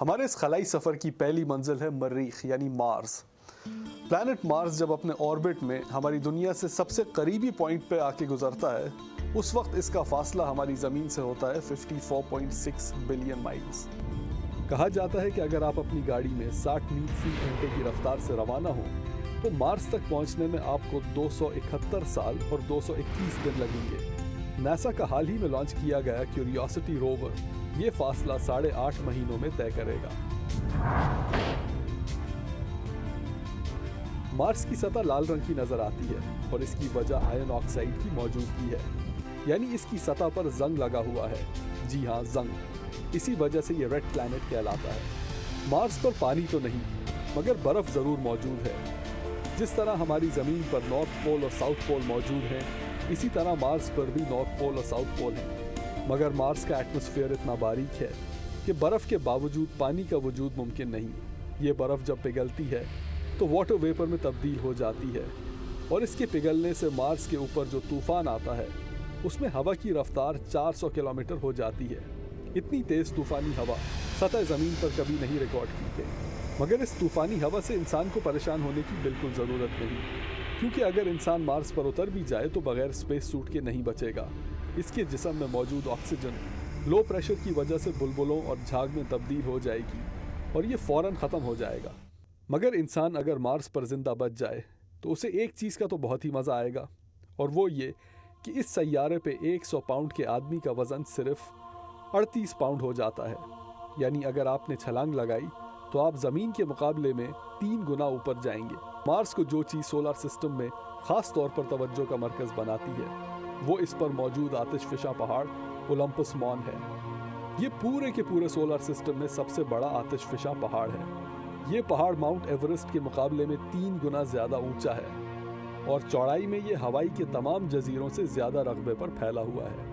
हमारे इस खलाई सफ़र की पहली मंजिल है मरीख यानी मार्स। प्लैनेट मार्स जब अपने ऑर्बिट में हमारी दुनिया से सबसे करीबी पॉइंट पे आके गुजरता है, उस वक्त इसका फासला हमारी ज़मीन से होता है 54.6 बिलियन माइल्स। कहा जाता है कि अगर आप अपनी गाड़ी में 60 मील फी घंटे की रफ्तार से रवाना हो तो मार्स तक पहुंचने में आपको 271 साल और 221 दिन लगेंगे। नासा का हाल ही में लॉन्च किया गया क्यूरियोसिटी रोवर ये फासला 8.5 महीनों में तय करेगा। मार्स की सतह लाल रंग की नजर आती है और इसकी वजह आयरन ऑक्साइड की मौजूदगी है, यानी इसकी सतह पर जंग लगा हुआ है। जी हाँ, जंग। इसी वजह से ये रेड प्लैनेट कहलाता है। मार्स पर पानी तो नहीं, मगर बर्फ जरूर मौजूद है। जिस तरह हमारी जमीन पर नॉर्थ पोल और साउथ पोल मौजूद है, इसी तरह मार्स पर भी नॉर्थ पोल और साउथ पोल है। मगर मार्स का एटमॉस्फेयर इतना बारीक है कि बर्फ के बावजूद पानी का वजूद मुमकिन नहीं। ये बर्फ जब पिघलती है तो वाटर वेपर में तब्दील हो जाती है और इसके पिघलने से मार्स के ऊपर जो तूफान आता है उसमें हवा की रफ्तार 400 किलोमीटर हो जाती है। इतनी तेज तूफानी हवा सतह ज़मीन पर कभी नहीं रिकॉर्ड की है। मगर इस तूफानी हवा से इंसान को परेशान होने की बिल्कुल ज़रूरत नहीं, क्योंकि अगर इंसान मार्स पर उतर भी जाए तो बगैर स्पेस सूट के नहीं बचेगा। इसके जिस्म में मौजूद ऑक्सीजन लो प्रेशर की वजह से बुलबुलों और झाग में तब्दील हो जाएगी और ये फ़ौरन ख़त्म हो जाएगा। मगर इंसान अगर मार्स पर जिंदा बच जाए तो उसे एक चीज़ का तो बहुत ही मज़ा आएगा, और वो ये कि इस सैयारे पे 100 पाउंड के आदमी का वज़न सिर्फ 38 पाउंड हो जाता है। यानी अगर आपने छलांग लगाई तो आप ज़मीन के मुकाबले में 3 गुना ऊपर जाएंगे। मार्स को जो चीज़ सोलर सिस्टम में ख़ास तौर पर तवज्जो का मरकज़ बनाती है वो इस पर मौजूद आतिशफिशा पहाड़ ओलंपस मॉन है। ये पूरे के पूरे सोलर सिस्टम में सबसे बड़ा आतिशफिशा पहाड़ है। ये पहाड़ माउंट एवरेस्ट के मुकाबले में 3 गुना ज़्यादा ऊंचा है और चौड़ाई में ये हवाई के तमाम जजीरों से ज़्यादा रकबे पर फैला हुआ है।